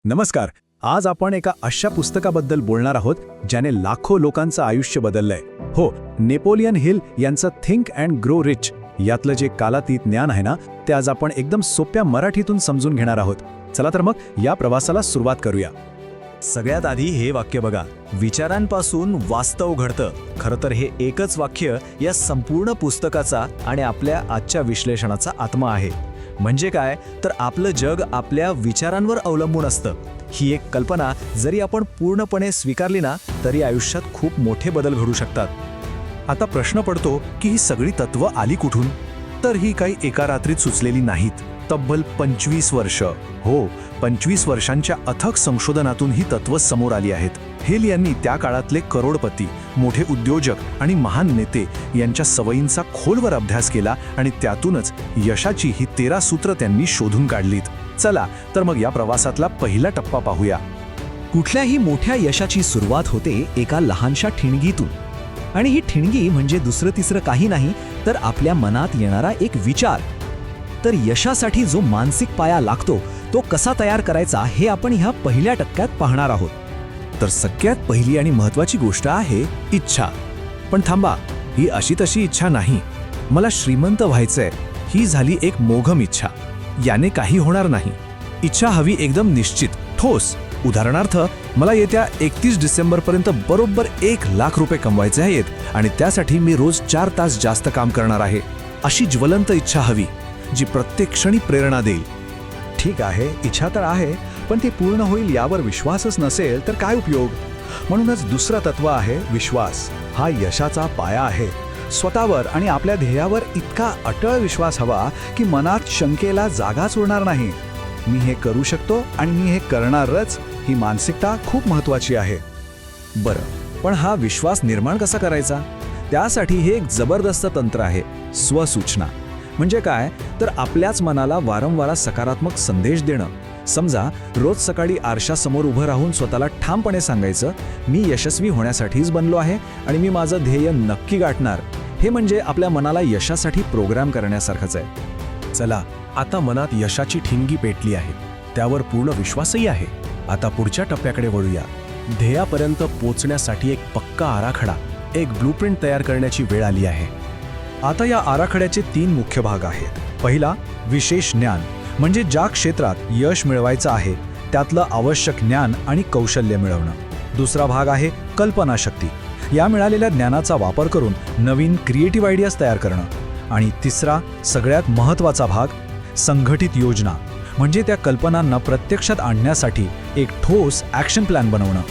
नमस्कार. आज आपण एका अशा पुस्तकाबद्दल बोलणार आहोत ज्याने लाखो लोकांचं आयुष्य बदललंय. हो, नेपोलियन हिल यांचं थिंक अँड ग्रो रिच यातलं जे कालातीत ज्ञान आहे ना, ते आज आपण एकदम सोप्या मराठीतून समजून घेणार आहोत. चला तर मग या प्रवासाला सुरुवात करूया. सगळ्यात आधी हे वाक्य बघा, विचारांपासून वास्तव घडतं. खरं तर हे एकच वाक्य या संपूर्ण पुस्तकाचा आणि आपल्या आजच्या विश्लेषणाचा आत्मा आहे. म्हणजे काय तर आपलं जग आपल्या विचारांवर अवलंबून असतं. ही एक कल्पना जरी आपण पूर्णपणे स्वीकारली ना, तरी आयुष्यात खूप मोठे बदल घडू शकतात. आता प्रश्न पडतो की ही सगळी तत्व आली कुठून? तर ही काही एका रात्रीत सुचलेली नाहीत. तब्बल 25 वर्ष, हो 25 वर्षांच्या अथक संशोधनातून ही तत्व समोर आली आहेत. हिल यांनी त्या काळातले करोडपती, मोठे उद्योजक आणि महान नेते यांच्या सवयींचा खोलवर अभ्यास केला आणि त्यातूनच यशाची ही 13 सूत्र त्यांनी शोधून काढलीत. चला तर मग या प्रवासातला पहिला टप्पा पाहूया. कुठल्याही मोठ्या यशाची सुरुवात होते एका लहानशा ठिणगीतून. आणि ही ठिणगी म्हणजे दुसरं तिसरं काही नाही तर आपल्या मनात येणारा एक विचार. तर यशासाठी जो मानसिक पाया लागतो तो कसा तयार करायचा हे आपण ह्या पहिल्या टप्प्यात पाहणार आहोत. तर सगळ्यात पहिली आणि महत्त्वाची गोष्ट आहे इच्छा. पण थांबा, ही अशी तशी इच्छा नाही. मला श्रीमंत व्हायचंय ही झाली एक मोघम इच्छा. याने काही होणार नाही. इच्छा हवी एकदम निश्चित, ठोस. उदाहरणार्थ, मला येत्या 31 डिसेंबरपर्यंत बरोबर 1 लाख रुपये कमवायचे आहेत आणि त्यासाठी मी रोज 4 तास जास्त काम करणार आहे. अशी ज्वलंत इच्छा हवी जी प्रत्येक क्षणी प्रेरणा देईल. ठीक आहे, इच्छा तर आहे, पण ती पूर्ण होईल यावर विश्वासच नसेल तर काय उपयोग? म्हणूनच दुसरं तत्व आहे विश्वास. हा यशाचा पाया आहे. स्वतःवर आणि आपल्या ध्येयावर इतका अटळ विश्वास हवा की मनात शंकेला जागाच उरणार नाही. मी हे करू शकतो आणि मी हे करणारच, ही मानसिकता खूप महत्त्वाची आहे. बरं, पण हा विश्वास निर्माण कसा करायचा? त्यासाठी हे एक जबरदस्त तंत्र आहे, स्वसूचना. म्हणजे काय तर आपल्याच मनाला वारंवार सकारात्मक संदेश देणं. समजा रोज सकाळी आरशासमोर उभं राहून स्वतःला ठामपणे सांगायचं, मी यशस्वी होण्यासाठीच बनलो आहे आणि मी माझं ध्येय नक्की गाठणार. हे म्हणजे आपल्या मनाला यशासाठी प्रोग्राम करण्यासारखंच आहे. चला, आता मनात यशाची ठिणगी पेटली आहे, त्यावर पूर्ण विश्वासही आहे. आता पुढच्या टप्प्याकडे वळूया. ध्येयापर्यंत पोचण्यासाठी एक पक्का आराखडा, एक ब्लूप्रिंट तयार करण्याची वेळ आली आहे. आता या आराखड्याचे 3 मुख्य भाग आहेत. पहिला, विशेष ज्ञान, म्हणजे ज्या क्षेत्रात यश मिळवायचं आहे त्यातलं आवश्यक ज्ञान आणि कौशल्य मिळवणं. दुसरा भाग आहे कल्पनाशक्ती. या मिळालेल्या ज्ञानाचा वापर करून नवीन क्रिएटिव्ह आयडियाज तयार करणं. आणि तिसरा, सगळ्यात महत्त्वाचा भाग, संघटित योजना, म्हणजे त्या कल्पनांना प्रत्यक्षात आणण्यासाठी एक ठोस ॲक्शन प्लॅन बनवणं.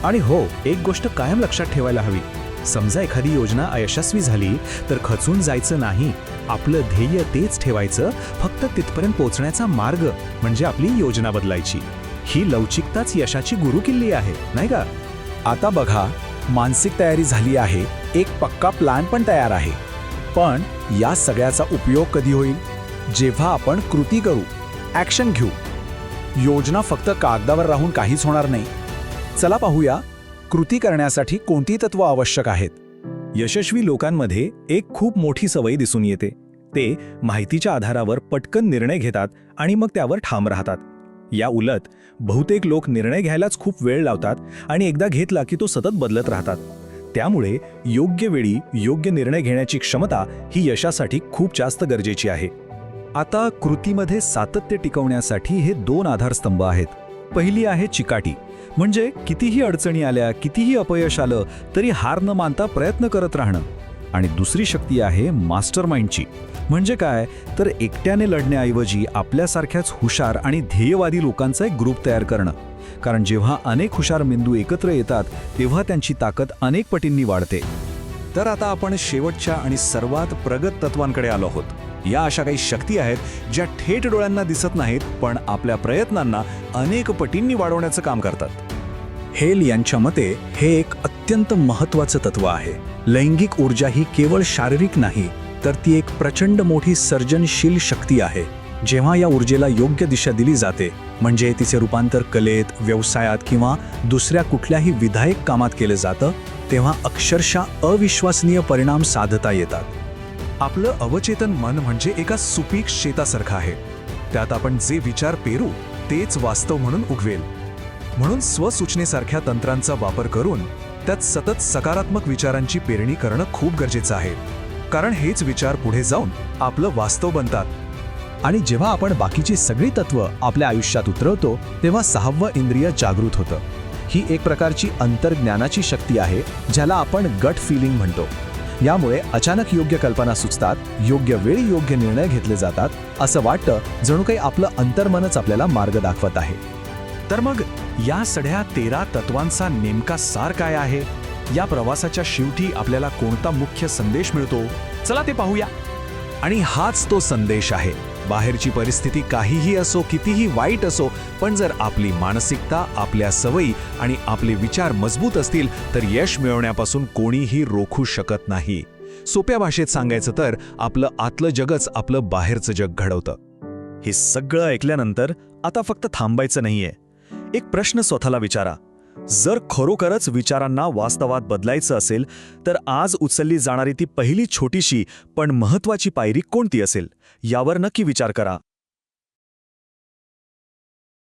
आणि हो, एक गोष्ट कायम लक्षात ठेवायला हवी. समजा एखादी योजना अयशस्वी झाली तर खचून जायचं नाही. आपलं ध्येय तेच ठेवायचं, फक्त तिथपर्यंत पोहोचण्याचा मार्ग म्हणजे आपली योजना बदलायची. ही लवचिकताच यशाची गुरुकिल्ली आहे, नाही का? आता बघा, मानसिक तयारी झाली आहे, एक पक्का प्लॅन पण तयार आहे. पण या सगळ्याचा उपयोग कधी होईल? जेव्हा आपण कृती करू, ॲक्शन घेऊ. योजना फक्त कागदावर राहून काहीच होणार नाही. चला पाहूया, कृती करण्यासाठी कोणती तत्व आवश्यक आहेत. यशस्वी लोकांमध्ये एक खूप मोठी सवय दिसून येते. ते माहितीच्या आधारावर पटकन निर्णय घेतात आणि मग त्यावर ठाम राहतात. या उलट बहुतेक लोक निर्णय घ्यायलाच खूप वेळ लावतात आणि एकदा घेतला की तो सतत बदलत राहतात. त्यामुळे योग्य वेळी योग्य निर्णय घेण्याची क्षमता ही यशासाठी खूप जास्त गरजेची आहे. आता कृतीमध्ये सातत्य टिकवण्यासाठी हे 2 आधारस्तंभ आहेत. पहिली आहे चिकाटी, म्हणजे कितीही अडचणी आल्या, कितीही अपयश आलं तरी हार न मानता प्रयत्न करत राहणं. आणि दुसरी शक्ती आहे मास्टरमाइंडची, म्हणजे काय तर एकट्याने लढण्याऐवजी आपल्यासारख्याच हुशार आणि ध्येयवादी लोकांचा एक ग्रुप तयार करणं. कारण जेव्हा अनेक हुशार मेंदू एकत्र येतात तेव्हा त्यांची ताकद अनेक पटींनी वाढते. तर आता आपण शेवटच्या आणि सर्वात प्रगत तत्वांकडे आलो आहोत. या अशा काही शक्ती आहेत ज्या थेट डोळ्यांना दिसत नाहीत पण आपल्या प्रयत्नांना अनेक पटींनी वाढवण्याचं काम करतात. हेल यांच्या मते हे एक अत्यंत महत्त्वाचं तत्व आहे. लैंगिक ऊर्जा ही केवळ शारीरिक नाही तर ती एक प्रचंड मोठी सर्जनशील शक्ती आहे. जेव्हा या ऊर्जेला योग्य दिशा दिली जाते, म्हणजे तिचे रूपांतर कलेत, व्यवसायात किंवा दुसऱ्या कुठल्याही विधायक कामात केलं जातं, तेव्हा अक्षरशः अविश्वसनीय परिणाम साधता येतात. आपलं अवचेतन मन म्हणजे एका सुपीक शेतासारखं आहे. त्यात आपण जे विचार पेरू तेच वास्तव म्हणून उगवेल. म्हणून स्वसूचनेसारख्या तंत्रांचा वापर करून त्यात सतत सकारात्मक विचारांची पेरणी करणं खूप गरजेचं आहे. कारण हेच विचार पुढे जाऊन आपलं वास्तव बनतात. आणि जेव्हा आपण बाकीची सगळी तत्त्व आपल्या आयुष्यात उतरवतो तेव्हा 6वं इंद्रिय जागृत होतं. ही एक प्रकारची अंतर्ज्ञानाची शक्ती आहे, ज्याला आपण गट फिलिंग म्हणतो. यामुळे अचानक योग्य कल्पना सुचतात, योग्य वेळी योग्य निर्णय घेतले जातात. असं वाटतं जणू काही आपलं अंतर्मनच आपल्याला मार्ग दाखवत आहे. तर मग या सगळ्या 13 तत्वांचा नेमका सार काय आहे? या प्रवासाच्या शेवटी आपल्याला कोणता मुख्य संदेश मिळतो? चला ते पाहूया. आणि हाच तो संदेश आहे. बाहेरची परिस्थिती काहीही असो, कितीही वाईट असो, पण जर आपली मानसिकता, आपल्या सवयी आणि आपले विचार मजबूत असतील तर यश मिळवण्यापासून कोणीही रोखू शकत नाही. सोप्या भाषेत सांगायचं तर आपलं आतलं जगच आपलं बाहेरचं जग घडवतं. हे सगळं ऐकल्यानंतर आता फक्त थांबायचं नाहीये. एक प्रश्न स्वतःला विचारा. जर खरोखरच विचारांना वास्तवात बदलायचं असेल तर आज उचलली जाणारी ती पहिली छोटीशी पण महत्त्वाची पायरी कोणती असेल? यावर नक्की विचार करा.